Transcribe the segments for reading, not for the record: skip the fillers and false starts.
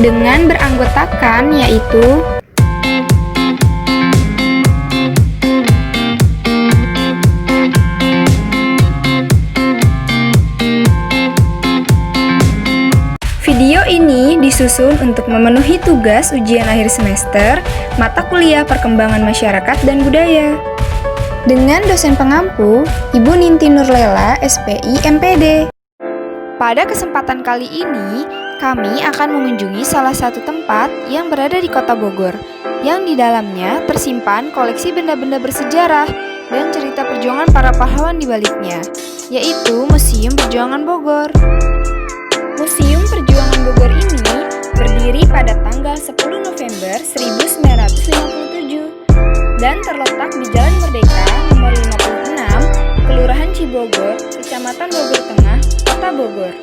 dengan beranggotakan yaitu video ini disusun untuk memenuhi tugas ujian akhir semester mata kuliah Perkembangan Masyarakat dan Budaya. Dengan dosen pengampu, Ibu Ninti Nurlela, SPI, MPD. Pada kesempatan kali ini, kami akan mengunjungi salah satu tempat yang berada di Kota Bogor, yang di dalamnya tersimpan koleksi benda-benda bersejarah dan cerita perjuangan para pahlawan di baliknya, yaitu Museum Perjuangan Bogor. Museum Perjuangan Bogor ini berdiri pada tanggal 10 November 1957 dan terletak di Jalan Merdeka nomor 56, Kelurahan Cibogor, Kecamatan Bogor Tengah, Kota Bogor.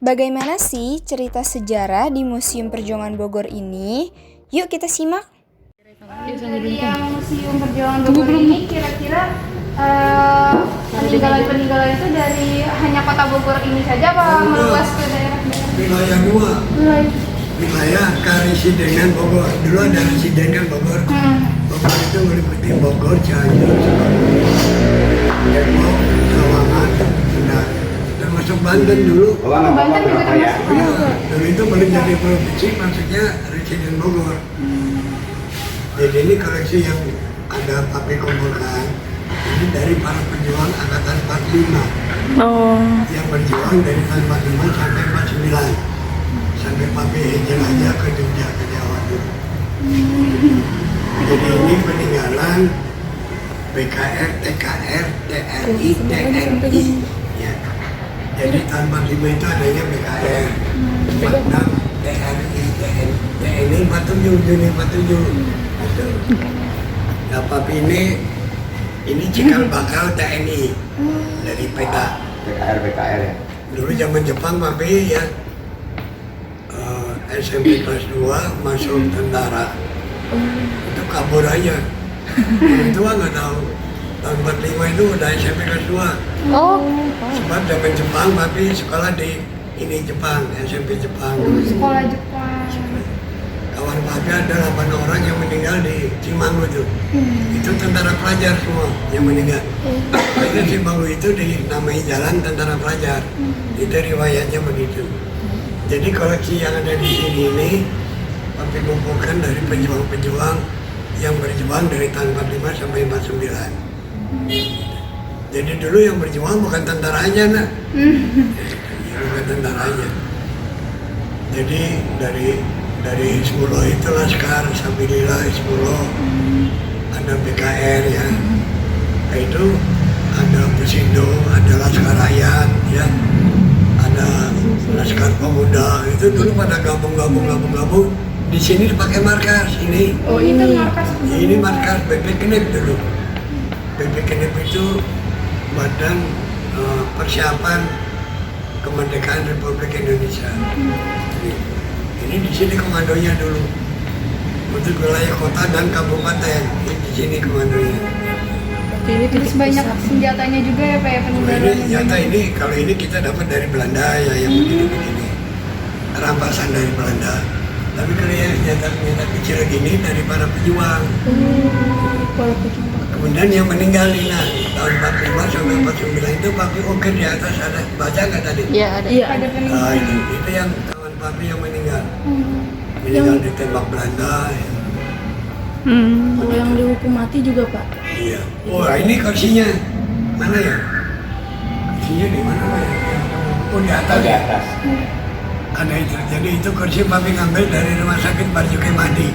Bagaimana sih cerita sejarah di Museum Perjuangan Bogor ini? Yuk kita simak. Yang Museum Perjuangan Bogor ini kira-kira peninggalan-peninggalan itu dari hanya kota Bogor ini saja apa meluas ke daerah-daerah? Wilayah dua. Wilayah Karesidenan Bogor. Dulu ada Residenan Bogor. Bogor itu meliputi Bogor, Cianjur, Sukabumi, Depok, Sawangan, Sunda. Termasuk Banten dulu. Banten juga termasuk. Ya, dulu itu belum jadi provinsi, maksudnya Residen Bogor. Jadi ini koleksi yang ada papi kumpulkan, Jadi dari para pejuang angkatan 45 Oh. yang berjuang dari tahun 45 sampai 49 sampai papi hijrah aja ke Jogja ke Jawa dulu. Jadi ini peninggalan BKR, TKR, TRI, TNI. Ya. Jadi tahun 45 itu adanya BKR, 46 TRI, TNI 47, Juni 47. Gitu. Nah papi ini cikal bakal TNI dari peta. BKR ya. Dulu zaman Jepang papi ya SMP kelas 2 masuk tentara. Itu kabur aja. Orang tua nggak tahu. Tahun 45 itu udah SMP kelas 2. Oh. Sebab zaman Jepang papi sekolah di ini Jepang, SMP Jepang. Sekolah Jepang. Kawan papi ada 8 orang yang meninggal di Cimangu itu. Itu tentara pelajar semua yang meninggal. Makanya Cimangu itu dinamai jalan tentara pelajar. Itu riwayatnya begitu. Jadi koleksi yang ada di sini ini papi kumpulkan dari pejuang-pejuang yang berjuang dari tahun 45 sampai 49. Jadi dulu yang berjuang bukan tentara aja nak. Bukan tentara aja. Jadi dari Hizbullah itu Laskar Sabilillah Hizbullah, ada BKR ya, itu ada Pesindo, ada Laskar Rakyat ya, ada Laskar Pemuda, itu dulu pada gabung di sini dipakai markas ini. Oh itu markas. Ini markas BP Knip dulu. BP Knip itu Badan Persiapan Kemerdekaan Republik Indonesia. Ini di sini komandonya dulu untuk wilayah kota dan kabupaten. Ini di sini komandonya. Terus banyak senjatanya juga ya Pak ya Ini peninggalan. senjata ini kalau ini kita dapat dari Belanda ya yang begini-begini, rampasan dari Belanda. Tapi kalau yang senjata kecil gini dari para pejuang. Kemudian yang meninggal ini tahun 45 sampai 49 itu papi ukir di atas ada baca nggak tadi? Iya ada. Iya. Ada Nah, peninggalan. itu yang kawan papi yang meninggal. Meninggal ditembak Belanda. Ya. Kalau yang dihukum mati juga Pak. Iya. Wah ini kursinya mana ya? Kursinya di mana Pak? Oh di atas. Di atas. Ada itu. Jadi itu kursi papi ngambil dari Rumah Sakit Marzuki Mahdi.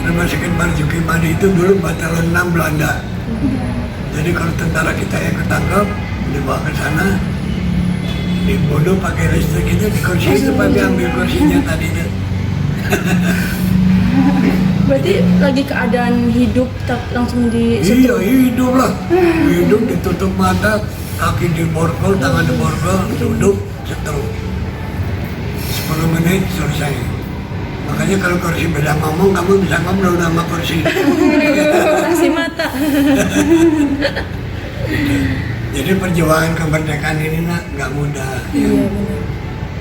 Rumah Sakit Marzuki Mahdi itu dulu Batalan 6 Belanda. Jadi kalau tentara kita yang ketangkep dibawa ke sana, dibunuh pakai listrik itu di kursi itu papi ambil kursinya tadi itu. Berarti lagi keadaan hidup langsung di Iya hidup lah, hidup ditutup mata, kaki diborgol, tangan diborgol, duduk, setruk. 10 menit selesai. Makanya kalau kursi beda ngomong, kamu bisa ngobrol sama kursi. kasih mata. Jadi perjuangan kemerdekaan ini nak nggak mudah. Ya.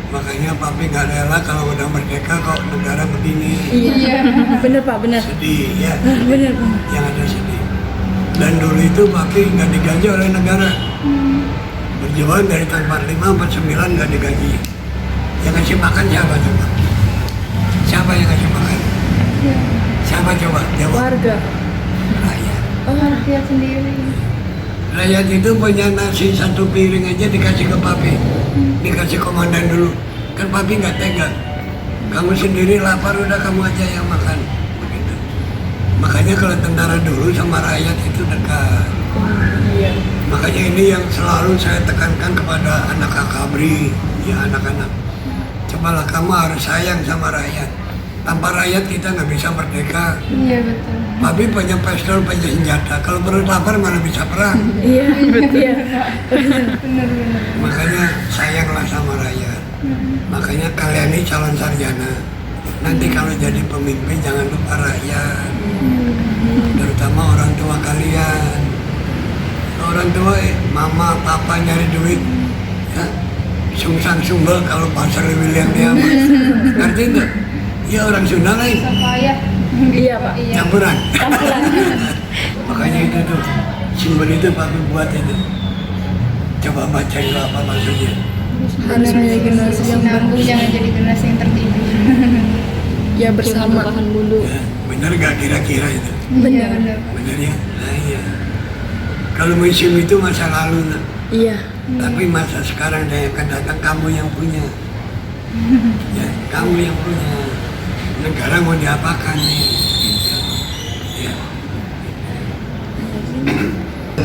Makanya papi nggak rela kalau udah merdeka kok negara begini. Iya. Bener Pak, bener. Sedih ya, Bener Pak. yang ada sedih. Dan dulu itu papi nggak digaji oleh negara. Berjuang dari tahun 45 49 nggak digaji. Yang ngasih makan siapa coba? Siapa yang ngasih makan? Siapa coba? Jawab. Warga. Rakyat. Rakyat sendiri. Rakyat itu punya nasi 1 piring aja dikasih ke papi. Dikasih komandan dulu. Kan papi nggak tega. Kamu sendiri lapar udah kamu aja yang makan. Begitu. Makanya kalau tentara dulu sama rakyat itu dekat. Iya. Makanya ini yang selalu saya tekankan kepada anak akabri, ya anak-anak. Cobalah kamu harus sayang sama rakyat. Tanpa rakyat kita nggak bisa merdeka. Iya betul. Papi punya pistol, punya senjata. Kalau perut lapar mana bisa perang. Iya. Iya. Benar-benar. Makanya sayanglah sama rakyat. Makanya kalian ini calon sarjana. Nanti kalau jadi pemimpin jangan lupa rakyat. Terutama orang tua kalian. Orang tua mama, papa nyari duit. Ya. Sungsang sumbel kalau pasar William dia. Ngerti enggak? Ya orang Sunda lain. Payah. Iya Pak. Iya. Campuran. Makanya itu tuh simbol itu papi buat itu. Coba baca itu apa maksudnya. Harus menjadi generasi yang Sinambung jangan jadi generasi yang tertidur. ya bersama. Tahan dulu. Ya, bener gak kira-kira itu? Iya benar. Bener ya? Nah iya. Kalau museum itu masa lalu nak. Iya. Tapi masa sekarang yang akan datang kamu yang punya. Ya, kamu yang punya. Negara mau diapakan nih? Gitu. Ya.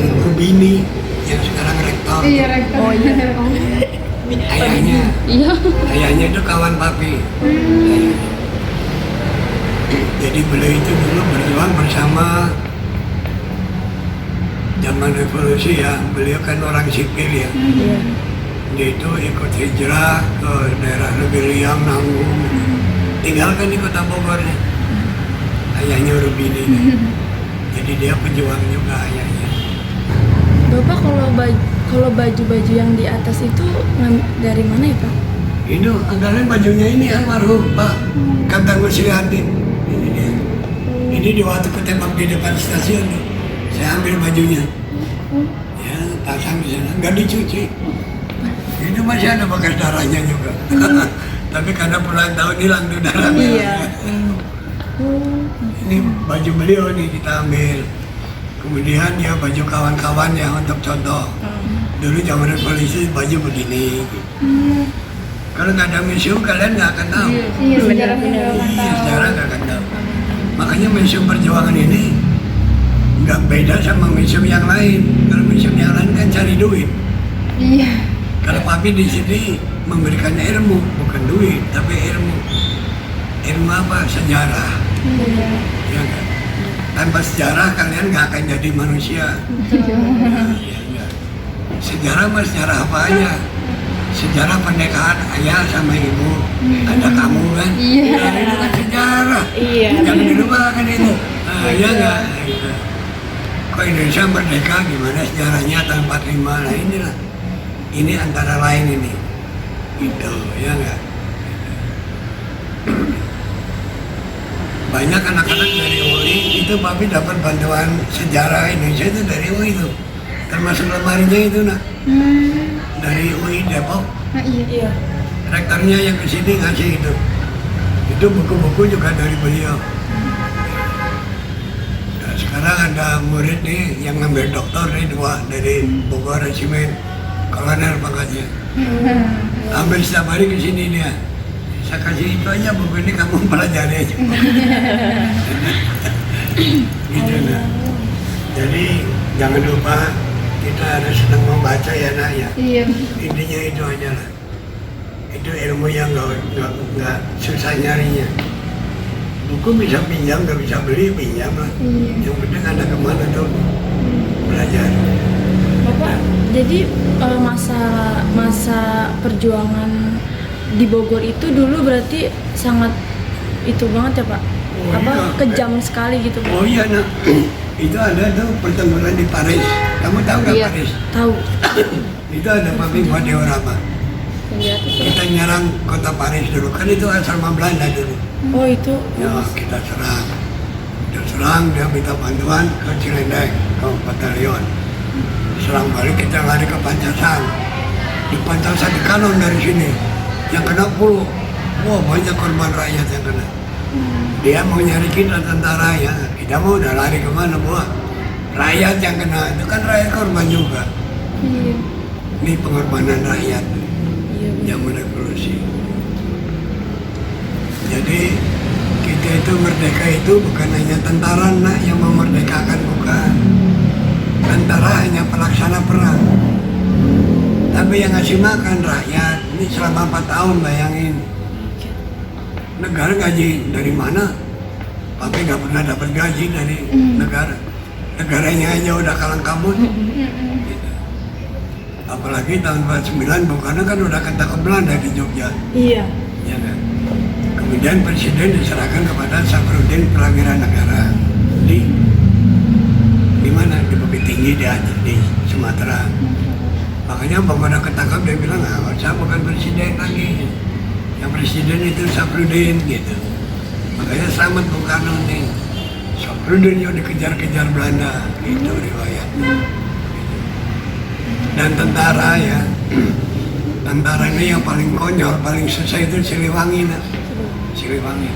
Rubini yang sekarang rektor. Iya, rektor. Oh iya. Ayahnya. Iya. Ayahnya itu kawan papi. Ayahnya. Jadi beliau itu dulu berjuang bersama zaman revolusi ya. Beliau kan orang sipil ya. Iya. Dia itu ikut hijrah ke daerah Lubiriang, Nanggung. Tinggalkan di kota Bogor ya. Ayahnya Rubini. Jadi dia pejuang juga ayahnya. Bapak kalau baju-baju yang di atas itu dari mana ya Pak? Itu antara bajunya ini almarhum Pak Kapten Muslihatin. Ini dia. Ini di waktu ketembak di depan stasiun nih. Saya ambil bajunya. Ya, pasang di sana. Nggak dicuci. Itu masih ada bekas darahnya juga. Tapi karena puluhan tahun hilang tuh darahnya. Iya. Ini baju beliau nih kita ambil. Kemudian ya baju kawan-kawan ya untuk contoh. Dulu zaman revolusi baju begini. Kalau nggak ada museum kalian nggak akan tahu. Iya, sejarahnya nggak akan Iya, tahu. sejarah nggak akan tahu. Makanya museum perjuangan ini nggak beda sama museum yang lain. Kalau museum yang lain kan cari duit. Iya. Kalau papi di sini memberikan ilmu, bukan duit, tapi ilmu. Ilmu apa? Sejarah. Iya. Ya kan? Tanpa sejarah kalian nggak akan jadi manusia. Ya. Sejarah mah sejarah apa aja? Sejarah pernikahan ayah sama ibu, ada kamu kan? Iya. Nah, itu kan sejarah. Iya. Jangan dilupakan itu. Ya nggak? Gitu. Kok Indonesia merdeka gimana sejarahnya tahun 45? Nah inilah. Ini antara lain ini. Gitu, ya nggak? Banyak anak-anak dari UI itu papi dapat bantuan sejarah Indonesia itu dari UI itu. Termasuk lemarinya itu nak. Dari UI Depok. Nah, iya. Iya. Rektornya yang kesini ngasih itu. Itu buku-buku juga dari beliau. Nah, sekarang ada murid nih yang ngambil doktor nih dua dari Bogor Resimen. Kolonel pangkatnya. Ambil setiap hari ke sini dia. Saya kasih itu aja buku ini kamu pelajari aja. Gitu nah. Jadi jangan lupa kita harus senang membaca ya nak ya. Iya. Intinya itu aja lah. Itu ilmu yang nggak susah nyarinya. Buku bisa pinjam, nggak bisa beli pinjam lah. Iya. Yang penting ada kemana tuh belajar. Bapak, jadi masa perjuangan di Bogor itu dulu berarti sangat itu banget ya Pak? Oh, Apa iya. kejam sekali gitu Pak? Oh iya nak, itu ada tuh pertempuran di Paris. Kamu tahu nggak Iya. Paris? Tahu. Itu ada papi buat diorama. Kita nyerang kota Paris dulu, kan itu asal Belanda dulu. Oh itu. Ya kita serang. Dia minta bantuan ke Cilendek, ke batalion. Serang balik kita lari ke Pancasan. Di Pancasan di kanon dari sini. Yang kena 10. Wah banyak korban rakyat yang kena. Dia mau nyari kita tentara ya. Kita mau udah lari kemana buah. Rakyat yang kena, itu kan rakyat korban juga. Iya. Ini pengorbanan rakyat. Iya. Zaman revolusi. Jadi kita itu merdeka itu bukan hanya tentara nak yang memerdekakan, bukan. Tentara hanya pelaksana perang. Tapi yang ngasih makan rakyat ini selama 4 tahun bayangin. Negara gaji dari mana? Papi nggak pernah dapat gaji dari negara. Negaranya aja udah kalang kabut. Gitu. Apalagi tahun 49 Bung Karno kan udah ketangkep Belanda di Jogja. Iya. Ya kan? Kemudian presiden diserahkan kepada Safruddin Prawira Negara di mana? Di Bukit Tinggi di Sumatera. Makanya Bung Karno ketangkap dia bilang, saya bukan presiden lagi. Yang presiden itu Safruddin gitu. Makanya selamat Bung Karno nih. Safruddin yang dikejar-kejar Belanda, itu riwayatnya. Dan tentara ya, tentara ini yang paling konyol, paling susah itu Siliwangi nak. Siliwangi.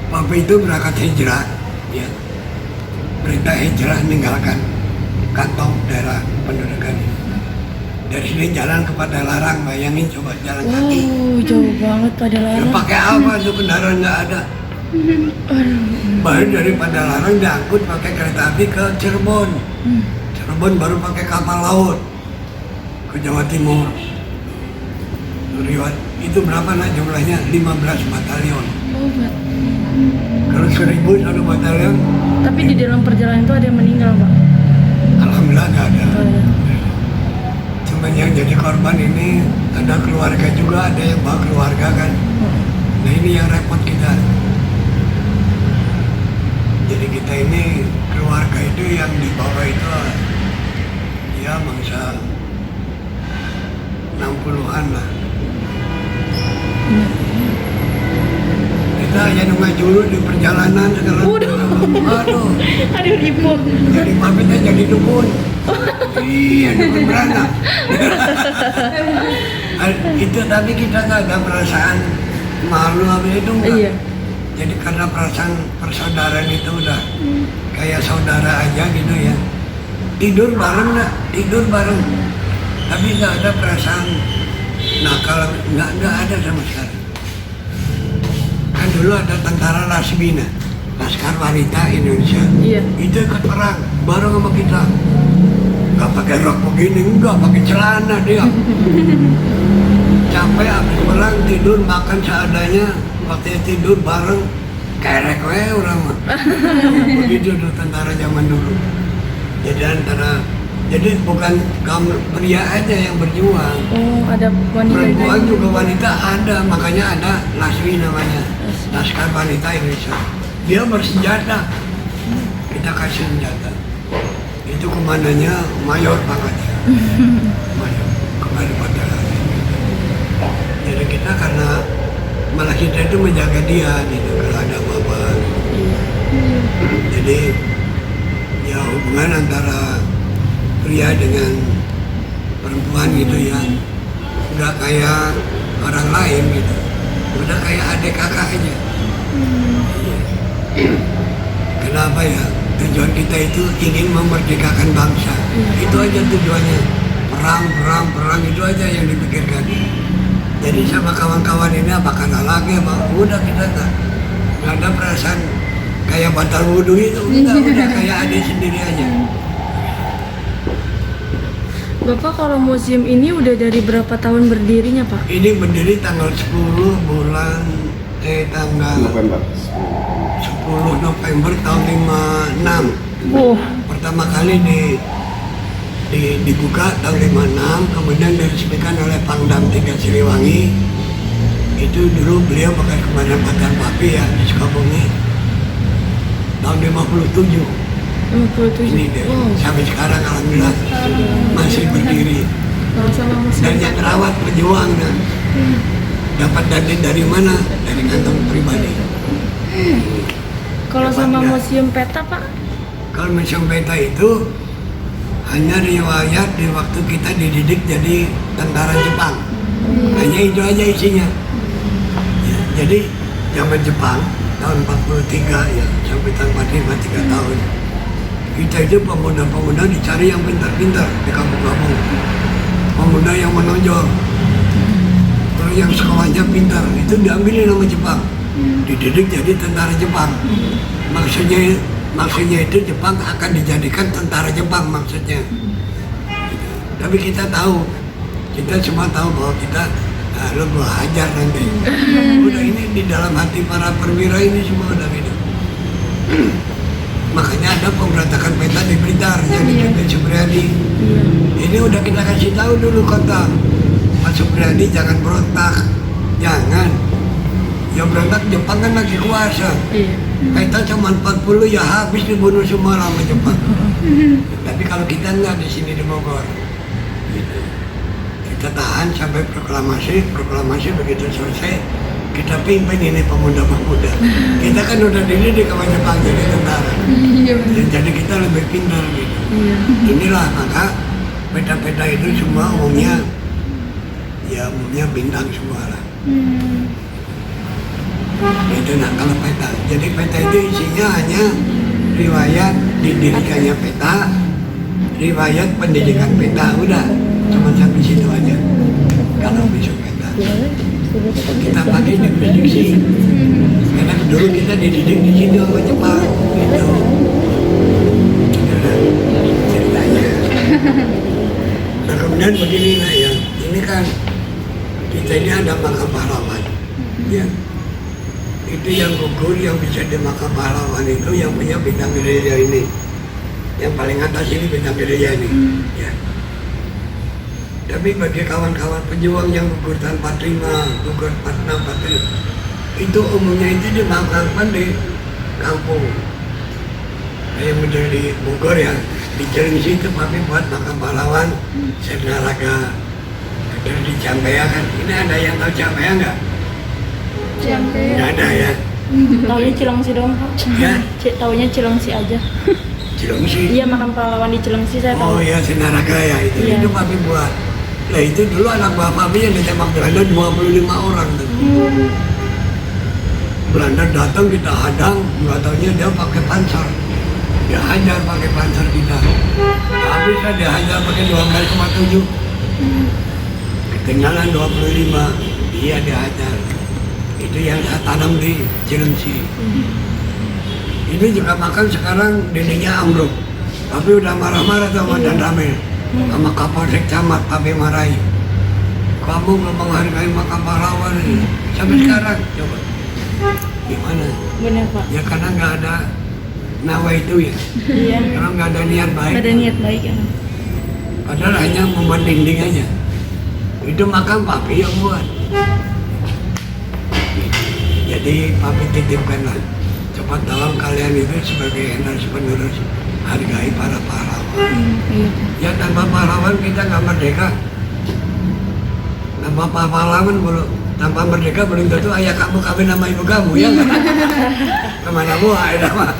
Papi itu berangkat hijrah, ya. Perintah hijrah meninggalkan kantong daerah pendudukan. Dari sini jalan ke Padalarang, bayangin coba jalan kaki. Jauh banget pada Ya, larang. pakai apa tuh, kendaraan nggak ada. Baru dari Padalarang diangkut pakai kereta api ke Cirebon. Cirebon baru pakai kapal laut ke Jawa Timur. Riwayat itu berapa nak jumlahnya? 15 batalion. Obat. Kalau 1000 satu batalion, Tapi di dalam perjalanan itu ada yang meninggal, Pak. alhamdulillah nggak ada. Oh, ya. Cuman yang jadi korban ini ada keluarga juga, ada yang bawa keluarga kan. Nah ini yang repot kita. Jadi kita ini keluarga itu yang dibawa itu ya mangsa 60-an lah. Kita hanya nunggu dulu di perjalanan sekarang. Aduh, Aduh, ribut. jadi pamitnya jadi dukun. Iya, dukun beranak. Itu tapi kita nggak ada perasaan malu apa itu enggak. Iya. Jadi karena perasaan persaudaraan itu udah kayak saudara aja gitu ya. Tidur bareng nak, tidur bareng. Tapi nggak ada perasaan nakal, nggak ada sama sekali. Kan dulu ada tentara Lasbina, Laskar Wanita Indonesia. Iya. Itu ikut perang bareng sama kita. Nggak pakai rok begini, nggak pakai celana dia. Capek habis perang tidur makan seadanya, waktu tidur bareng kerek we orang mah. Begitu tuh tentara zaman dulu. Jadi bukan kaum pria aja yang berjuang. Oh, ada wanita Perempuan itu. juga wanita ada, makanya ada Laswi namanya, Laskar Wanita Indonesia. Dia bersenjata, kita kasih senjata. Itu komandannya mayor banget ya. Mayor, kembali pada lagi. Jadi kita karena malah kita itu menjaga dia gitu kalau ada apa-apa. Jadi ya hubungan antara pria dengan perempuan gitu ya, udah kayak orang lain gitu, udah kayak adik kakak aja. Kenapa ya? Tujuan kita itu ingin memerdekakan bangsa. Itu aja tujuannya. Perang itu aja yang dipikirkan. Jadi sama kawan-kawan ini apa kalah lagi apa? Udah kita nggak ada perasaan kayak batal wudhu itu. Udah kayak adik sendiri aja. Bapak, kalau museum ini udah dari berapa tahun berdirinya, Pak? Ini berdiri tanggal 10 bulan tanggal November. 10 November tahun 56. Oh, Pertama kali dibuka tahun 56, kemudian diresmikan oleh Pangdam 3 Siliwangi. Itu dulu beliau bekas Komandan Patan Papi ya di Sukabumi. Tahun 57. 57. Ini deh, Wow. sampai sekarang alhamdulillah masih berdiri. Sama Dan museum. yang terawat pejuang dan dapat dari mana? Dari kantong pribadi. Kalau sama Hebatnya. museum peta, Pak? Kalau Museum Peta itu hanya riwayat di waktu kita dididik jadi tentara Jepang. Hanya itu aja isinya. Ya, jadi zaman Jepang tahun 43 ya sampai tahun 45 3 tahun. Kita itu pemuda-pemuda dicari yang pintar-pintar di kampung-kampung. Pemuda yang menonjol. Terus yang sekolahnya pintar itu diambilin sama Jepang. Dididik jadi tentara Jepang. Maksudnya itu Jepang akan dijadikan tentara Jepang maksudnya. Tapi kita tahu, kita semua tahu bahwa kita lo gua hajar nanti. Udah ini di dalam hati para perwira ini semua udah gitu. Makanya ada pemberontakan Peta di Blitar yang dipimpin Supriyadi. Ini udah kita kasih tahu dulu kota, Mas Supriyadi jangan berontak, jangan. Yang berontak Jepang kan lagi kuasa. Iya. Peta cuma 40 ya habis dibunuh semua sama Jepang. Tapi kalau kita nggak di sini di Bogor, gitu. Kita tahan sampai proklamasi begitu selesai kita pimpin ini pemuda-pemuda. Kita kan udah dididik sama Jepang jadi tentara. Jadi kita lebih pintar gitu. Inilah maka peta-peta itu semua umumnya bintang semua lah. Itu nah kalau peta. Jadi peta itu isinya hanya riwayat didirikannya Peta, riwayat pendidikan peta udah cuma sampai situ aja. Kalau besok peta kita pakai di prediksi karena dulu kita dididik di sini sama Jepang gitu. Itulah ceritanya. Nah kemudian begini lah ya, ini kan kita ini ada makam pahlawan ya. Itu yang gugur yang bisa di makam pahlawan itu yang punya bintang gereja ini, yang paling atas ini bintang gereja ini ya. Tapi bagi kawan-kawan pejuang yang gugur tanpa terima, gugur 46, 45 itu umumnya itu dimakamkan di kampung kayak model di Bogor ya, di Cilengsi itu papi buat makam pahlawan Senaraga. Terus di Cambaya kan, ini ada yang tahu Cambaya nggak? Cambaya. Nggak ada ya? Taunya Cilengsi doang Pak. Ya? Taunya Cilengsi aja. Cilengsi? Iya, makam pahlawan di Cilengsi saya tahu. Oh iya, Senaraga ya, Iya. itu papi buat. Nah itu dulu anak buah papi yang ditembak Belanda 25 orang tuh. Belanda datang kita hadang, nggak taunya dia pakai panser. Dia hajar pakai panser kita. Habis kan dia hajar pakai 12,7. Ketinggalan 25, dia dihajar. Itu yang saya tanam di Cilengsi. Ini juga makan sekarang dindingnya ambruk. Tapi udah marah-marah sama Dan Ramil. Sama Kapolsek Camat, Papi marahi. Kamu nggak menghargai makam pahlawan ini. Sampai sekarang, coba. Gimana? Benar Pak. Ya karena nggak ada nawa itu ya. Iya. Karena nggak ada niat baik. Ada niat baik ya. Padahal hanya membuat dinding aja. Itu makam papi yang buat. Jadi papi titipkanlah. Cepat tolong kalian itu sebagai generasi penerus hargai para pahlawan. Iya. Ya tanpa pahlawan kita nggak merdeka. Tanpa pahlawan belum. Tanpa merdeka belum tentu ayah kamu kawin sama ibu kamu ya nggak? Kemana mau ayah mah?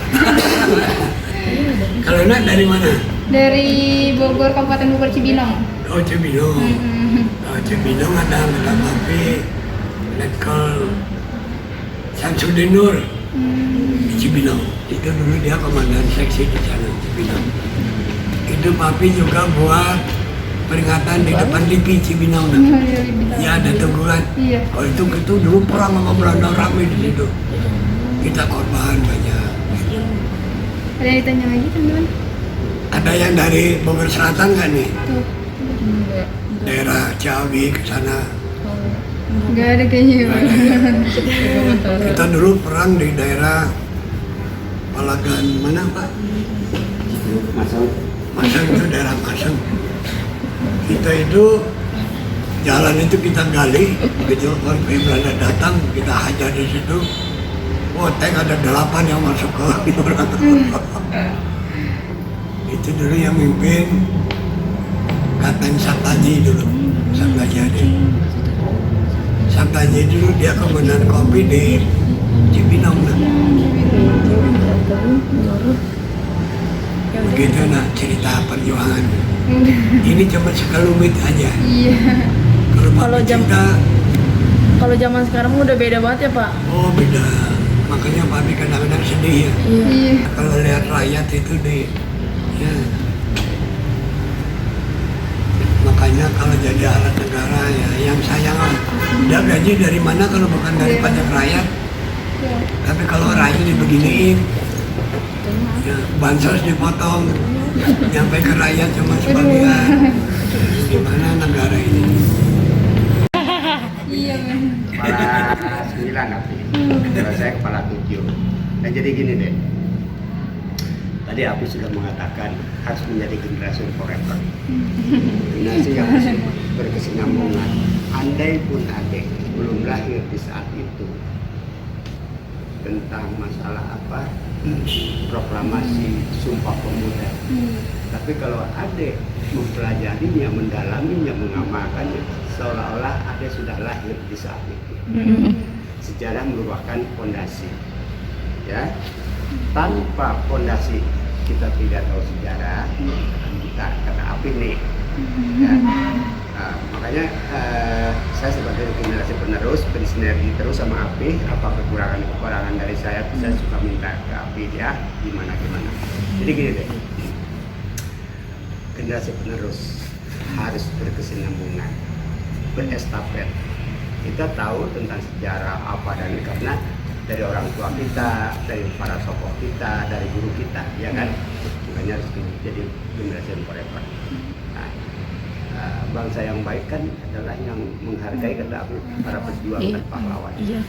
Kalau enak dari mana? Dari Bogor, Kabupaten Bogor, Cibinong. Oh Cibinong. Oh, Cibinong ada angkatan papi, Letkol Samsudin Nur di Cibinong. Itu dulu dia komandan seksi di sana Cibinong. Itu papi juga buat peringatan di depan LIPI Cibinong. Ya ada teguran. Iya. Oh itu dulu perang sama Belanda ramai di situ. Kita korban banyak. Ada yang ditanya lagi teman-teman? Ada yang dari Bogor Selatan nggak nih? Tuh. Daerah Ciawi ke sana. Nggak ada kayaknya. Kita dulu perang di daerah Palagan mana Pak? Masang itu daerah Masang. Kita itu jalan itu kita gali, begitu orang Belanda datang kita hajar di situ. Oh tank ada 8 yang masuk ke orang. Itu dulu yang mimpin Kapten Sabtaji dulu, Sabtaji ada. Sabtaji dulu dia komandan kopi di Cibinong. Begitu nah cerita perjuangan. Ini cuma sekelumit aja. Iya. Kalau zaman sekarang udah beda banget ya Pak. Oh beda. Makanya Papi kadang-kadang sedih ya. Iya. Kalau lihat rakyat itu ya. Makanya kalau jadi alat negara ya yang sayang lah. Dia gaji dari mana kalau bukan dari pajak rakyat. Iya. Tapi kalau rakyat dibeginiin, ya, bansos dipotong, nyampe ke rakyat cuma sebagian. Gimana negara ini? Iya men. Kepala 9 Api, kalau saya kepala 7. Nah jadi gini deh, tadi Api sudah mengatakan harus menjadi generasi forever, generasi yang berkesinambungan. Andai pun adik belum lahir di saat itu tentang masalah apa proklamasi Sumpah Pemuda, tapi kalau adik mempelajarinya, mendalaminya, mengamalkannya, seolah-olah adik sudah lahir di saat itu. Sejarah merupakan fondasi, ya. Tanpa fondasi kita tidak tahu sejarah. Kita kata Api nih, ya. Nah, makanya saya sebagai generasi penerus bersinergi terus sama Api. Apa kekurangan dari saya suka minta ke Api ya, gimana. Jadi gini deh. generasi penerus harus berkesinambungan, berestafet. Kita tahu tentang sejarah apa dan ini karena dari orang tua kita, dari para tokoh kita, dari guru kita, ya kan? Makanya harus jadi generasi forever. Nah, bangsa yang baik kan adalah yang menghargai kata aku para pejuang dan pahlawan. Iya.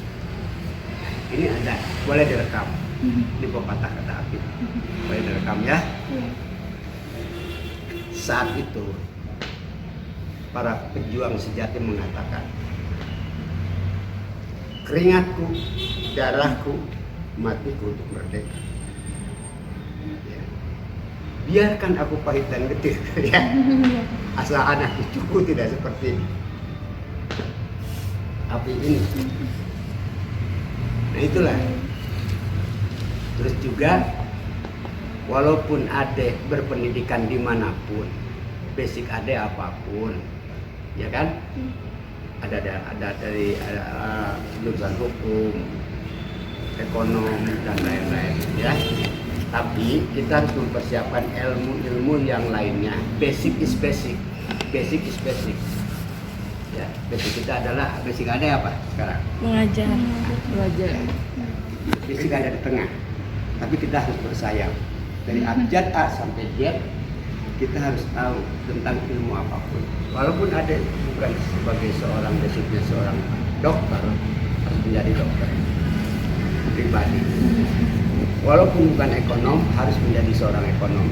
Ini ada, boleh direkam di pepatah kata Api, boleh direkam ya. Saat itu para pejuang sejati mengatakan, keringatku, darahku, matiku untuk merdeka. Ya. Biarkan aku pahit dan getir, ya. Asal anak cucuku tidak seperti Api ini. Nah itulah. Terus juga, walaupun Ade berpendidikan dimanapun, basic Ade apapun, ya kan? Ada dari lulusan hukum, ekonom dan lain-lain, ya. Tapi kita harus mempersiapkan ilmu-ilmu yang lainnya. Basic is basic, basic is basic. Ya, basic kita adalah basic Ade apa sekarang? Mengajar. Basic ada di tengah. Tapi kita harus bersayap. Dari abjad A sampai Z, kita harus tahu tentang ilmu apapun. Walaupun ada bukan sebagai seorang basicnya seorang dokter, harus menjadi dokter pribadi. Walaupun bukan ekonom, harus menjadi seorang ekonom.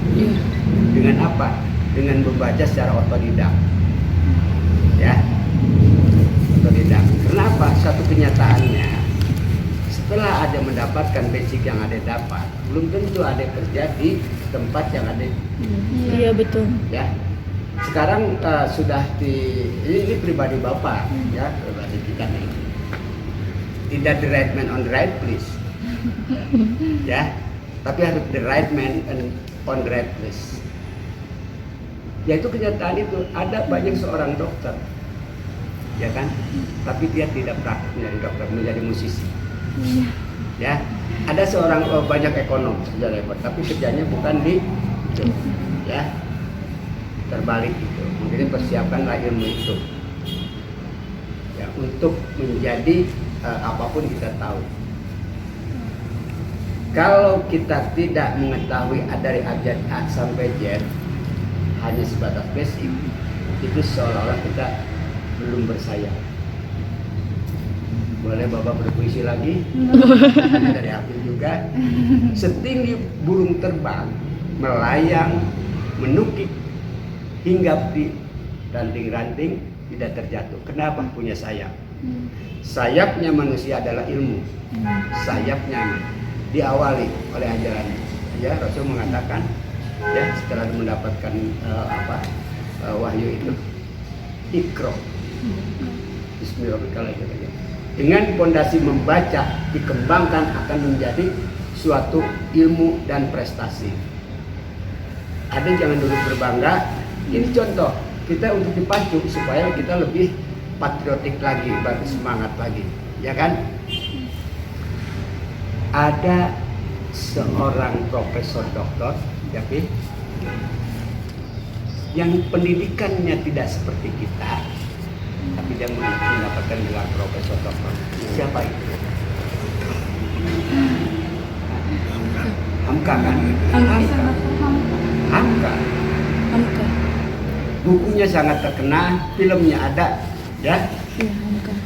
Dengan apa? Dengan membaca secara otodidak. Ya, otodidak. Kenapa? Satu kenyataannya, setelah ada mendapatkan basic yang ada dapat, belum tentu ada kerja di tempat yang ada. Iya betul. Ya, sekarang sudah ini pribadi bapak, ya pribadi kita nih. Tidak the right man on the right place, ya, tapi harus the right man on the right place. Ya itu kenyataan itu. Ada banyak seorang dokter, ya kan, tapi dia tidak praktik menjadi dokter, menjadi musisi. Ya, ada seorang banyak ekonom sejarah hebat, tapi kerjanya bukan di itu, ya, terbalik itu. Mungkin persiapkanlah ilmu itu, ya, untuk menjadi apapun kita tahu. Kalau kita tidak mengetahui dari abjad A sampai Z, hanya sebatas basic, itu seolah-olah kita belum bersayap. Boleh Bapak berpuisi lagi? Dari Api juga. Setinggi burung terbang, melayang, menukik, hinggap di ranting-ranting, tidak terjatuh. Kenapa? Punya sayap. Sayapnya manusia adalah ilmu. Sayapnya diawali oleh ajaran. Ya, Rasul mengatakan, ya, setelah mendapatkan wahyu itu, Iqra. Bismillahirrahmanirrahim. Dengan pondasi membaca dikembangkan akan menjadi suatu ilmu dan prestasi. Ada jangan dulu berbangga. Ini contoh kita untuk dipacu supaya kita lebih patriotik lagi, semangat lagi, ya kan? Ada seorang profesor doktor, tapi yang pendidikannya tidak seperti kita, tapi dia mendapatkan gelar profesor doktor. Siapa itu? Hamka kan? Hamka. Bukunya sangat terkenal, filmnya ada, ya?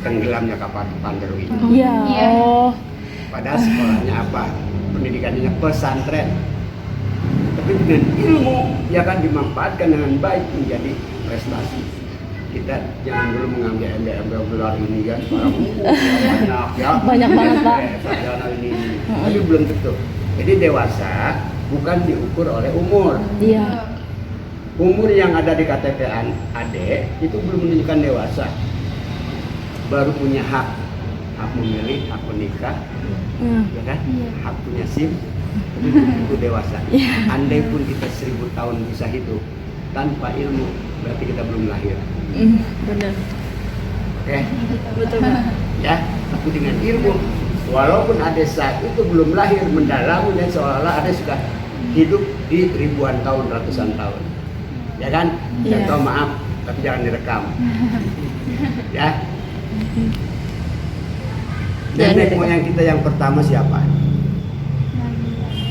Tenggelamnya kapal Panderu ini. Iya. Oh. Padahal sekolahnya apa? Pendidikannya pesantren. Tapi dengan ilmu, ya kan, dimanfaatkan dengan baik menjadi prestasi. Kita jangan dulu mengambil embel-embel gelar ini kan, banyak ya. Banyak banget Pak. Sarjana ini, tapi belum tentu. Jadi dewasa bukan diukur oleh umur. Iya. Umur yang ada di KTP Ade itu belum menunjukkan dewasa. Baru punya hak memilih, hak menikah, ya kan? Hak punya SIM, itu dewasa. Andai pun kita 1000 tahun bisa hidup tanpa ilmu, berarti kita belum lahir. Benar. Oke? Betul Pak. Ya, tapi dengan ilmu, walaupun ada saat itu belum lahir, mendalami dan seolah-olah ada sudah hidup di ribuan tahun, ratusan tahun. ya kan? Iya. Contoh maaf, tapi jangan direkam. Ya. Nenek moyang kita yang pertama siapa?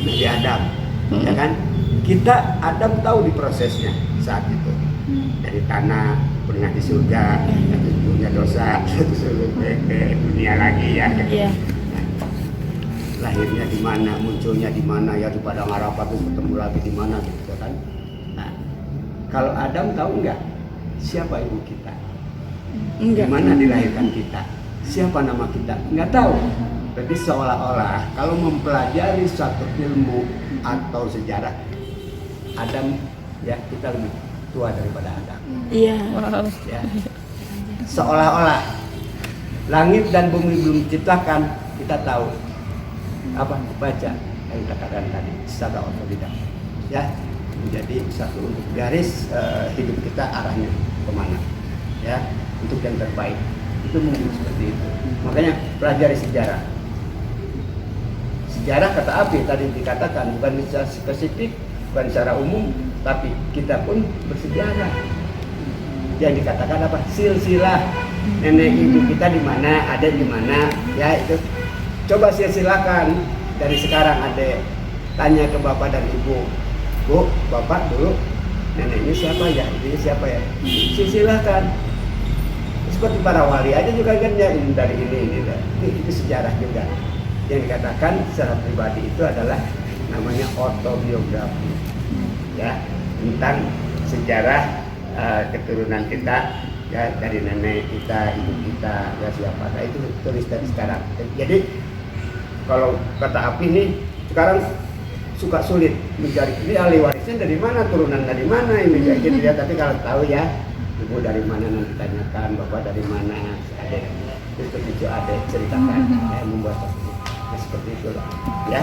Nabi Adam, ya kan? Kita Adam tahu di prosesnya saat itu. Dari tanah, pernah di surga, punya dosa, terus ke dunia lagi ya. Iya. Lahirnya di mana, munculnya di mana, ya di Padang Arafah, terus ketemu lagi di mana gitu kan. Nah, kalau Adam tahu nggak siapa ibu kita? Di Enggak. mana dilahirkan kita? Siapa nama kita? Nggak tahu. Berarti seolah-olah kalau mempelajari suatu ilmu atau sejarah, Adam ya kita lebih tua daripada Adam. Iya. Ya. Seolah-olah langit dan bumi belum diciptakan, kita tahu apa baca yang katakan tadi secara otodidak ya, menjadi satu untuk garis hidup kita arahnya kemana ya, untuk yang terbaik itu mungkin seperti itu. Makanya pelajari sejarah kata api tadi dikatakan, bukan secara spesifik, bukan secara umum, tapi kita pun bersejarah. Yang dikatakan apa? Silsilah nenek ibu kita di mana, ada di mana, ya itu. Coba silsilakan dari sekarang, adek tanya ke bapak dan ibu, bu, bapak dulu neneknya siapa ya, ibunya siapa ya? Silsilakan. Seperti para wali aja juga kan ya, ini dari ini. Itu sejarah juga. Yang dikatakan secara pribadi itu adalah namanya autobiografi, ya, tentang sejarah keturunan kita, ya, dari nenek kita, ibu kita, ya siapa. Nah itu tulis dari sekarang. Jadi kalau kata api nih sekarang suka sulit mencari ini ahli warisnya dari mana, turunan dari mana ini kayak gitu ya. Tapi kalau tahu ya, ibu dari mana nanti tanyakan, bapak dari mana, adek itu adek ceritakan, membuat seperti itu lah, ya.